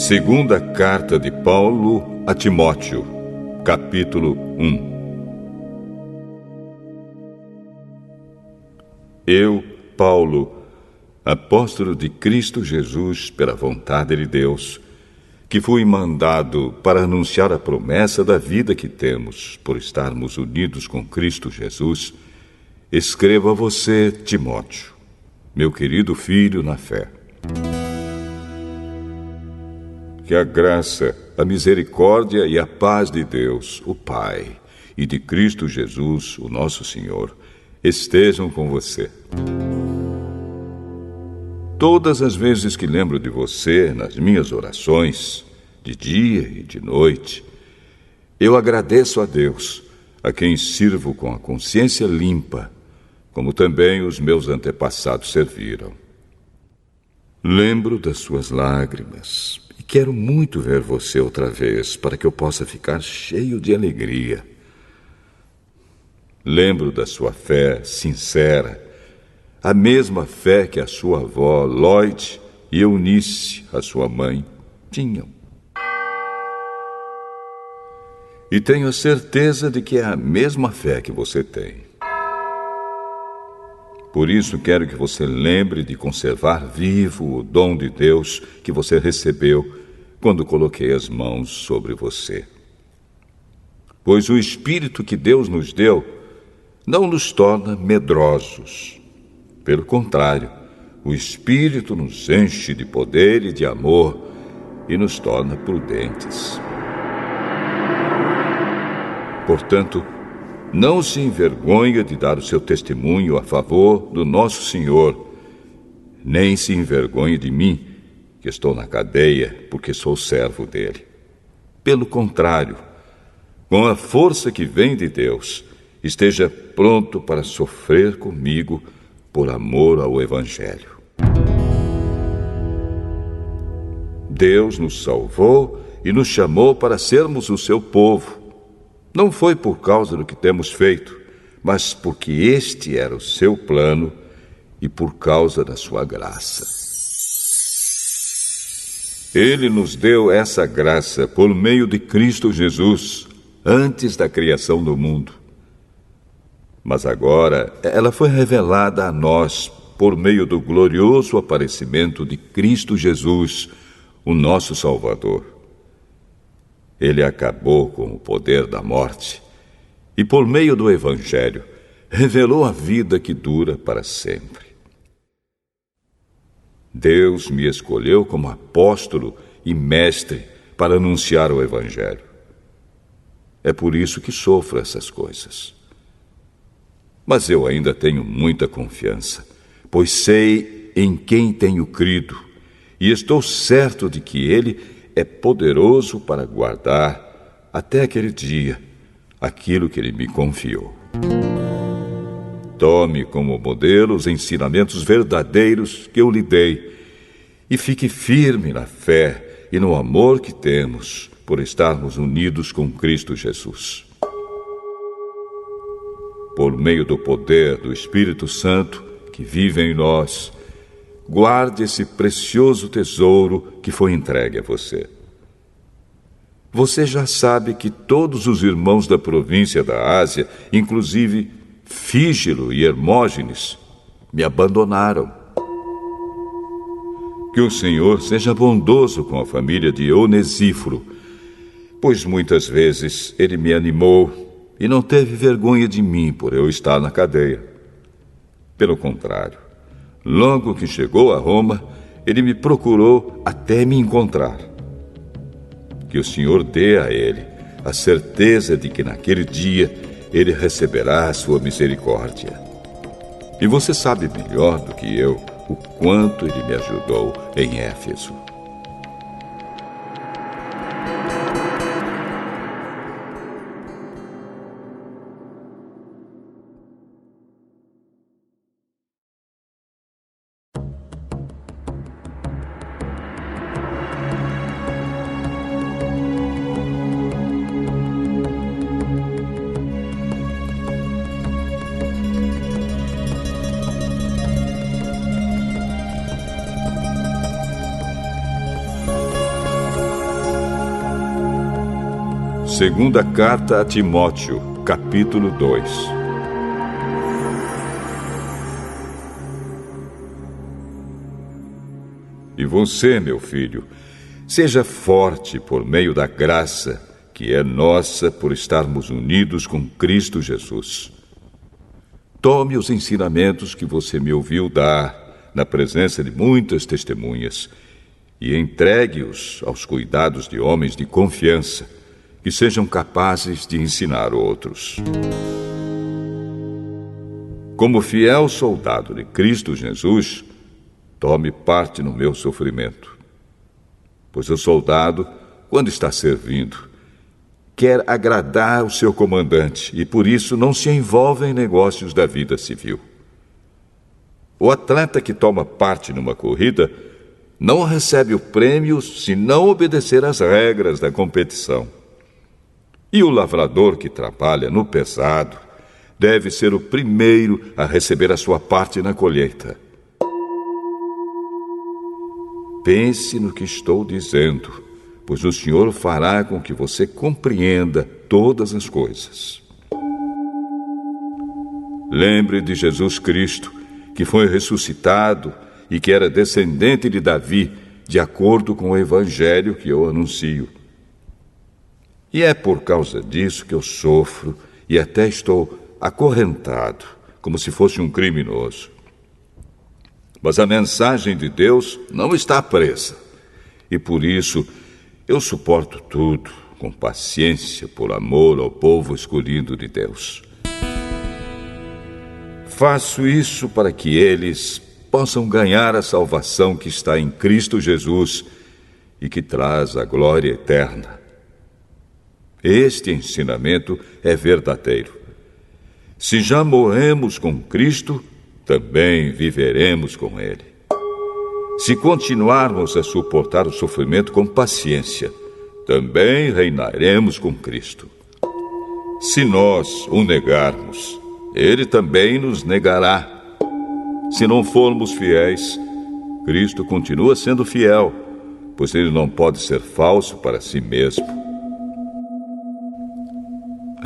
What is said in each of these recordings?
Segunda carta de Paulo a Timóteo, capítulo 1. Eu, Paulo, apóstolo de Cristo Jesus pela vontade de Deus, que fui mandado para anunciar a promessa da vida que temos por estarmos unidos com Cristo Jesus, escrevo a você, Timóteo, meu querido filho na fé. Que a graça, a misericórdia e a paz de Deus, o Pai, e de Cristo Jesus, o nosso Senhor, estejam com você. Todas as vezes que lembro de você nas minhas orações, de dia e de noite, eu agradeço a Deus, a quem sirvo com a consciência limpa, como também os meus antepassados serviram. Lembro das suas lágrimas e quero muito ver você outra vez para que eu possa ficar cheio de alegria. Lembro da sua fé sincera, a mesma fé que a sua avó Lloyd e Eunice, a sua mãe, tinham. E tenho a certeza de que é a mesma fé que você tem. Por isso quero que você lembre de conservar vivo o dom de Deus que você recebeu quando coloquei as mãos sobre você. Pois o Espírito que Deus nos deu não nos torna medrosos. Pelo contrário, o Espírito nos enche de poder e de amor e nos torna prudentes. Portanto, não se envergonhe de dar o seu testemunho a favor do nosso Senhor, nem se envergonhe de mim, que estou na cadeia, porque sou servo dele. Pelo contrário, com a força que vem de Deus, esteja pronto para sofrer comigo por amor ao Evangelho. Deus nos salvou e nos chamou para sermos o seu povo. Não foi por causa do que temos feito, mas porque este era o seu plano e por causa da sua graça. Ele nos deu essa graça por meio de Cristo Jesus, antes da criação do mundo. Mas agora ela foi revelada a nós por meio do glorioso aparecimento de Cristo Jesus, o nosso Salvador. Ele acabou com o poder da morte e, por meio do Evangelho, revelou a vida que dura para sempre. Deus me escolheu como apóstolo e mestre para anunciar o Evangelho. É por isso que sofro essas coisas. Mas eu ainda tenho muita confiança, pois sei em quem tenho crido e estou certo de que Ele é poderoso para guardar, até aquele dia, aquilo que Ele me confiou. Tome como modelo os ensinamentos verdadeiros que eu lhe dei e fique firme na fé e no amor que temos por estarmos unidos com Cristo Jesus. Por meio do poder do Espírito Santo que vive em nós, guarde esse precioso tesouro que foi entregue a você. Você já sabe que todos os irmãos da província da Ásia, inclusive Fígelo e Hermógenes, me abandonaram. Que o Senhor seja bondoso com a família de Onesíforo, pois muitas vezes ele me animou e não teve vergonha de mim por eu estar na cadeia. Pelo contrário, logo que chegou a Roma, ele me procurou até me encontrar. Que o Senhor dê a ele a certeza de que naquele dia ele receberá a sua misericórdia. E você sabe melhor do que eu o quanto ele me ajudou em Éfeso. Segunda carta a Timóteo, capítulo 2. E você, meu filho, seja forte por meio da graça que é nossa por estarmos unidos com Cristo Jesus. Tome os ensinamentos que você me ouviu dar na presença de muitas testemunhas e entregue-os aos cuidados de homens de confiança que sejam capazes de ensinar outros. Como fiel soldado de Cristo Jesus, tome parte no meu sofrimento. Pois o soldado, quando está servindo, quer agradar o seu comandante e por isso não se envolve em negócios da vida civil. O atleta que toma parte numa corrida não recebe o prêmio se não obedecer às regras da competição. E o lavrador que trabalha no pesado deve ser o primeiro a receber a sua parte na colheita. Pense no que estou dizendo, pois o Senhor fará com que você compreenda todas as coisas. Lembre de Jesus Cristo, que foi ressuscitado e que era descendente de Davi, de acordo com o evangelho que eu anuncio. E é por causa disso que eu sofro e até estou acorrentado, como se fosse um criminoso. Mas a mensagem de Deus não está presa, e por isso eu suporto tudo com paciência por amor ao povo escolhido de Deus. Faço isso para que eles possam ganhar a salvação que está em Cristo Jesus e que traz a glória eterna. Este ensinamento é verdadeiro. Se já morremos com Cristo, também viveremos com Ele. Se continuarmos a suportar o sofrimento com paciência, também reinaremos com Cristo. Se nós o negarmos, Ele também nos negará. Se não formos fiéis, Cristo continua sendo fiel, pois Ele não pode ser falso para si mesmo.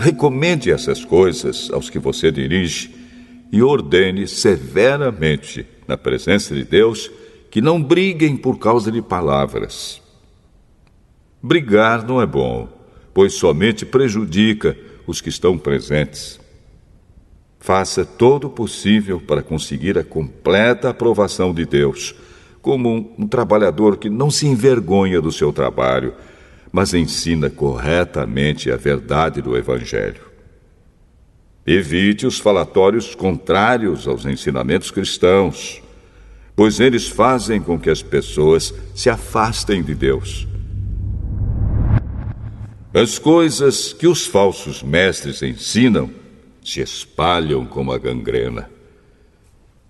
Recomende essas coisas aos que você dirige e ordene severamente, na presença de Deus, que não briguem por causa de palavras. Brigar não é bom, pois somente prejudica os que estão presentes. Faça todo o possível para conseguir a completa aprovação de Deus, como um trabalhador que não se envergonha do seu trabalho, mas ensina corretamente a verdade do Evangelho. Evite os falatórios contrários aos ensinamentos cristãos, pois eles fazem com que as pessoas se afastem de Deus. As coisas que os falsos mestres ensinam se espalham como a gangrena.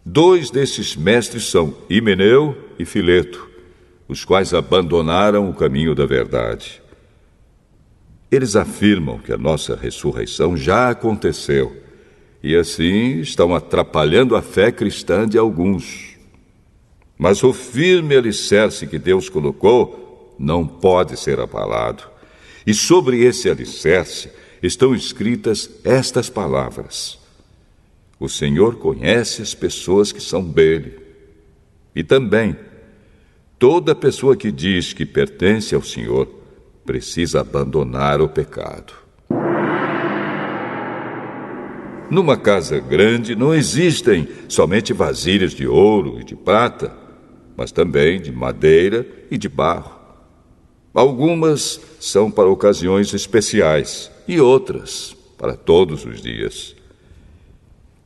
2 desses mestres são Himeneu e Fileto, os quais abandonaram o caminho da verdade. Eles afirmam que a nossa ressurreição já aconteceu e assim estão atrapalhando a fé cristã de alguns. Mas o firme alicerce que Deus colocou não pode ser abalado. E sobre esse alicerce estão escritas estas palavras: o Senhor conhece as pessoas que são dele. E também, toda pessoa que diz que pertence ao Senhor precisa abandonar o pecado. Numa casa grande não existem somente vasilhas de ouro e de prata, mas também de madeira e de barro. Algumas são para ocasiões especiais e outras para todos os dias.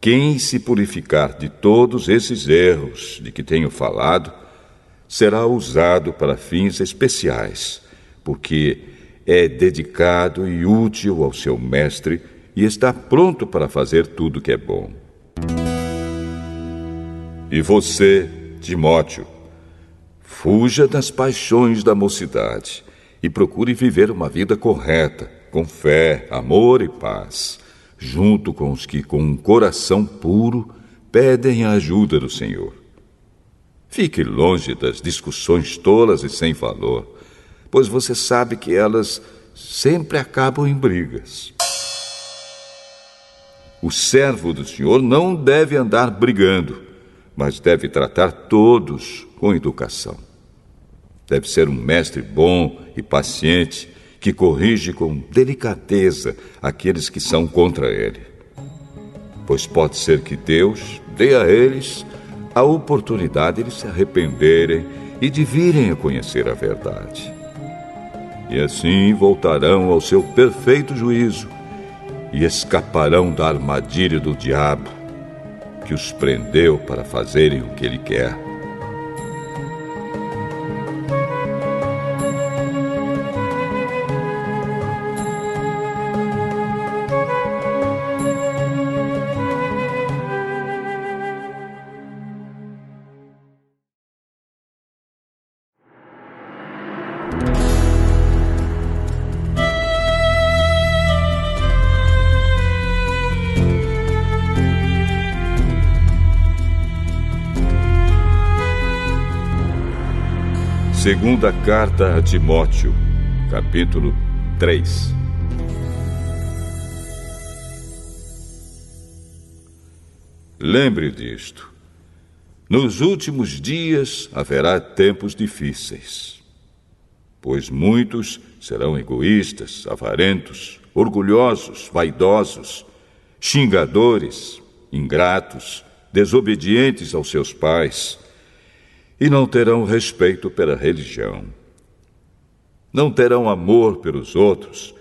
Quem se purificar de todos esses erros de que tenho falado, será usado para fins especiais, porque é dedicado e útil ao seu mestre e está pronto para fazer tudo que é bom. E você, Timóteo, fuja das paixões da mocidade e procure viver uma vida correta, com fé, amor e paz, junto com os que, com um coração puro, pedem a ajuda do Senhor. Fique longe das discussões tolas e sem valor, pois você sabe que elas sempre acabam em brigas. O servo do Senhor não deve andar brigando, mas deve tratar todos com educação. Deve ser um mestre bom e paciente, que corrige com delicadeza aqueles que são contra ele. Pois pode ser que Deus dê a eles a oportunidade de se arrependerem e de virem a conhecer a verdade. E assim voltarão ao seu perfeito juízo e escaparão da armadilha do diabo, que os prendeu para fazerem o que ele quer. Segunda carta a Timóteo, capítulo 3. Lembre disto: nos últimos dias haverá tempos difíceis, pois muitos serão egoístas, avarentos, orgulhosos, vaidosos, xingadores, ingratos, desobedientes aos seus pais, e não terão respeito pela religião. Não terão amor pelos outros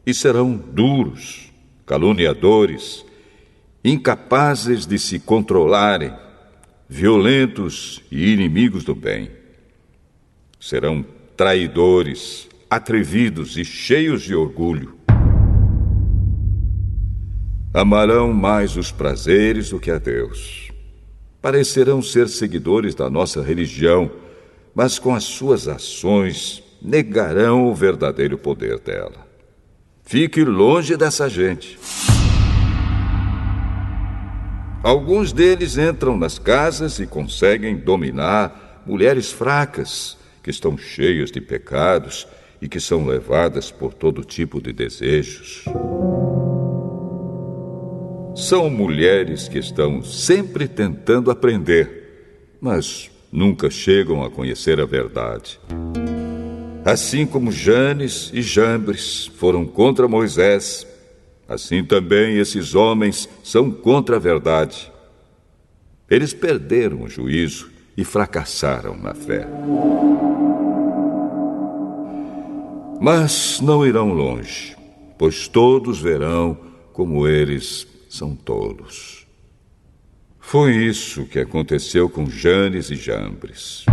e serão duros, caluniadores, incapazes de se controlarem, violentos e inimigos do bem. Serão traidores, atrevidos e cheios de orgulho. Amarão mais os prazeres do que a Deus. Parecerão ser seguidores da nossa religião, mas com as suas ações negarão o verdadeiro poder dela. Fique longe dessa gente. Alguns deles entram nas casas e conseguem dominar mulheres fracas, que estão cheias de pecados e que são levadas por todo tipo de desejos. São mulheres que estão sempre tentando aprender, mas nunca chegam a conhecer a verdade. Assim como Janes e Jambres foram contra Moisés, assim também esses homens são contra a verdade. Eles perderam o juízo e fracassaram na fé. Mas não irão longe, pois todos verão como eles são tolos. Foi isso que aconteceu com Janes e Jambres.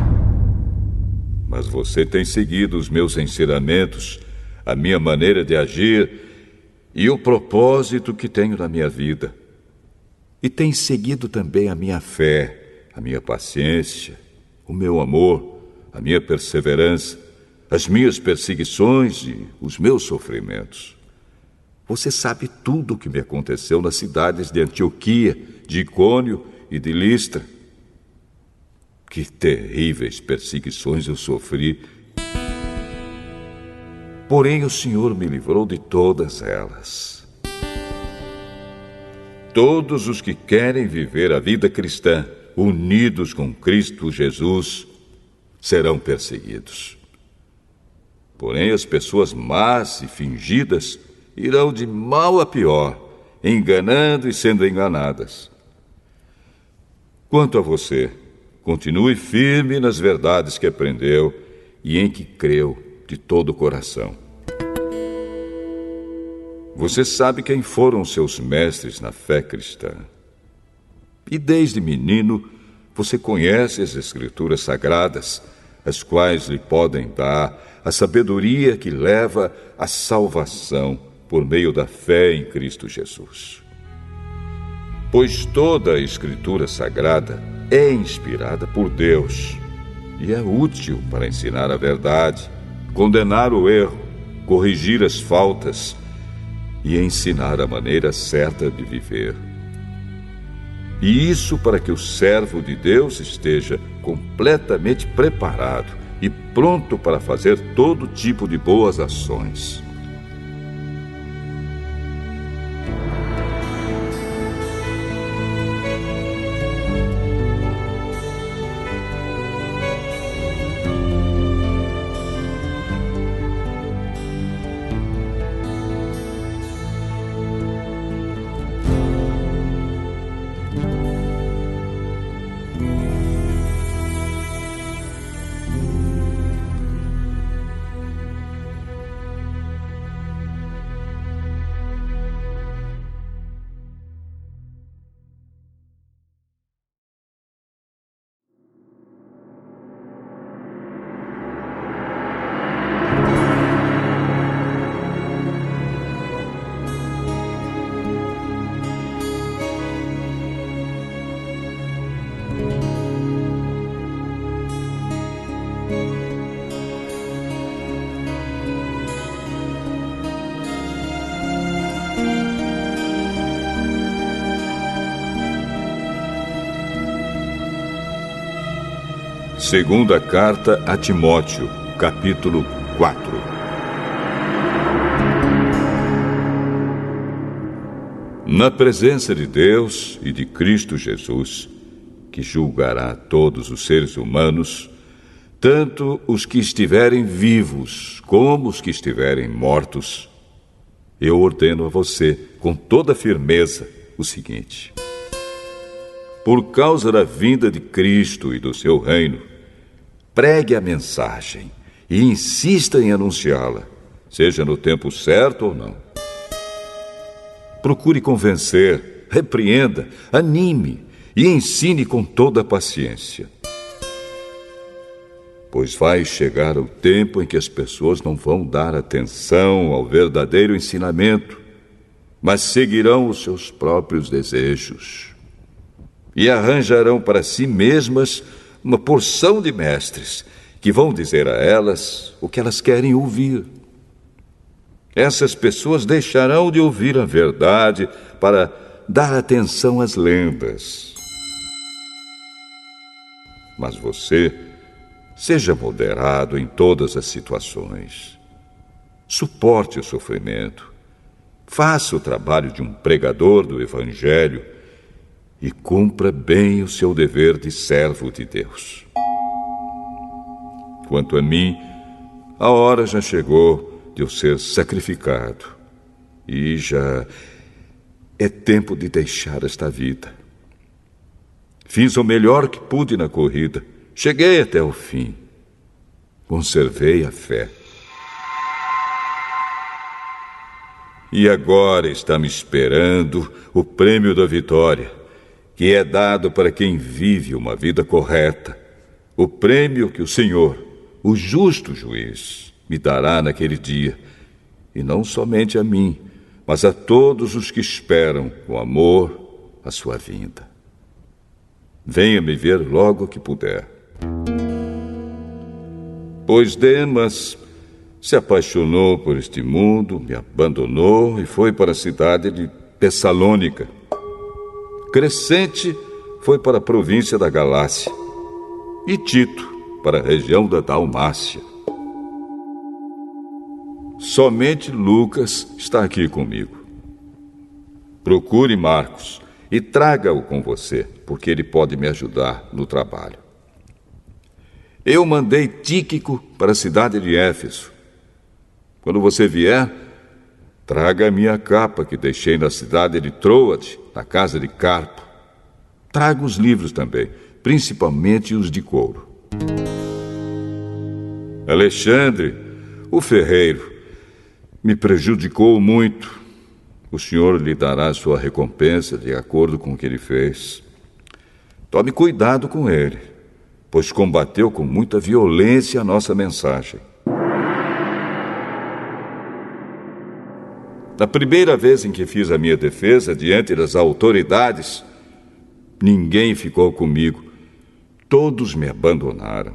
Mas você tem seguido os meus ensinamentos, a minha maneira de agir e o propósito que tenho na minha vida. E tem seguido também a minha fé, a minha paciência, o meu amor, a minha perseverança, as minhas perseguições e os meus sofrimentos. Você sabe tudo o que me aconteceu nas cidades de Antioquia, de Icônio e de Listra. Que terríveis perseguições eu sofri. Porém, o Senhor me livrou de todas elas. Todos os que querem viver a vida cristã, unidos com Cristo Jesus, serão perseguidos. Porém, as pessoas más e fingidas irão de mal a pior, enganando e sendo enganadas. Quanto a você, continue firme nas verdades que aprendeu e em que creu de todo o coração. Você sabe quem foram seus mestres na fé cristã. E desde menino, você conhece as Escrituras Sagradas, as quais lhe podem dar a sabedoria que leva à salvação por meio da fé em Cristo Jesus. Pois toda a Escritura Sagrada é inspirada por Deus e é útil para ensinar a verdade, condenar o erro, corrigir as faltas e ensinar a maneira certa de viver. E isso para que o servo de Deus esteja completamente preparado e pronto para fazer todo tipo de boas ações. Segunda carta a Timóteo, capítulo 4. Na presença de Deus e de Cristo Jesus, que julgará todos os seres humanos, tanto os que estiverem vivos como os que estiverem mortos, eu ordeno a você, com toda firmeza, o seguinte: por causa da vinda de Cristo e do seu reino, pregue a mensagem e insista em anunciá-la, seja no tempo certo ou não. Procure convencer, repreenda, anime e ensine com toda a paciência. Pois vai chegar o tempo em que as pessoas não vão dar atenção ao verdadeiro ensinamento, mas seguirão os seus próprios desejos e arranjarão para si mesmas uma porção de mestres que vão dizer a elas o que elas querem ouvir. Essas pessoas deixarão de ouvir a verdade para dar atenção às lendas. Mas você, seja moderado em todas as situações. Suporte o sofrimento. Faça o trabalho de um pregador do Evangelho e cumpra bem o seu dever de servo de Deus. Quanto a mim, a hora já chegou de eu ser sacrificado e já é tempo de deixar esta vida. Fiz o melhor que pude na corrida. Cheguei até o fim. Conservei a fé. E agora está me esperando o prêmio da vitória, que é dado para quem vive uma vida correta. O prêmio que o Senhor, o justo juiz, me dará naquele dia. E não somente a mim, mas a todos os que esperam com amor a sua vinda. Venha me ver logo que puder. Pois Demas se apaixonou por este mundo, me abandonou e foi para a cidade de Tessalônica. Crescente foi para a província da Galácia e Tito para a região da Dalmácia. Somente Lucas está aqui comigo. Procure Marcos e traga-o com você, porque ele pode me ajudar no trabalho. Eu mandei Tíquico para a cidade de Éfeso. Quando você vier, traga a minha capa que deixei na cidade de Troade, na casa de Carpo. Traga os livros também, principalmente os de couro. Alexandre, o ferreiro, me prejudicou muito. O Senhor lhe dará sua recompensa de acordo com o que ele fez. Tome cuidado com ele, pois combateu com muita violência a nossa mensagem. Na primeira vez em que fiz a minha defesa diante das autoridades, ninguém ficou comigo. Todos me abandonaram.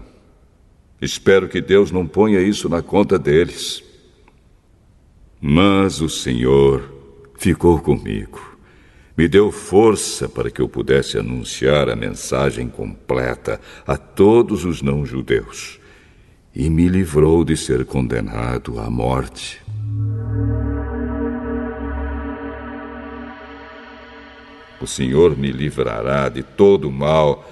Espero que Deus não ponha isso na conta deles. Mas o Senhor ficou comigo. Me deu força para que eu pudesse anunciar a mensagem completa a todos os não-judeus e me livrou de ser condenado à morte. O Senhor me livrará de todo o mal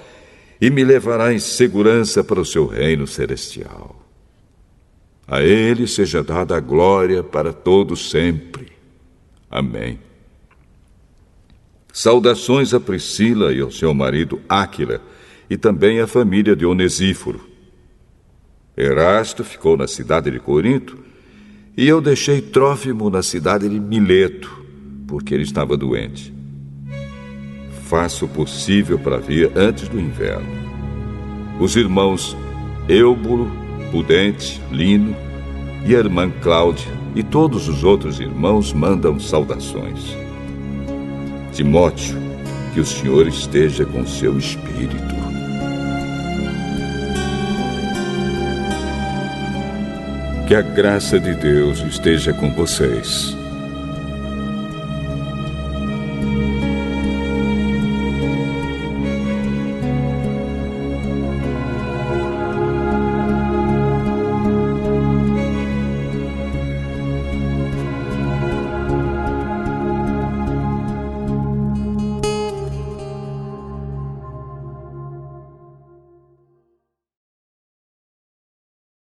e me levará em segurança para o seu reino celestial. A Ele seja dada a glória para todos sempre. Amém. Saudações a Priscila e ao seu marido Áquila, e também à família de Onesíforo. Erasto ficou na cidade de Corinto, e eu deixei Trófimo na cidade de Mileto, porque ele estava doente. Faça o possível para vir antes do inverno. Os irmãos Eúbulo, Pudente, Lino e a irmã Cláudia e todos os outros irmãos mandam saudações. Timóteo, que o Senhor esteja com seu espírito. Que a graça de Deus esteja com vocês.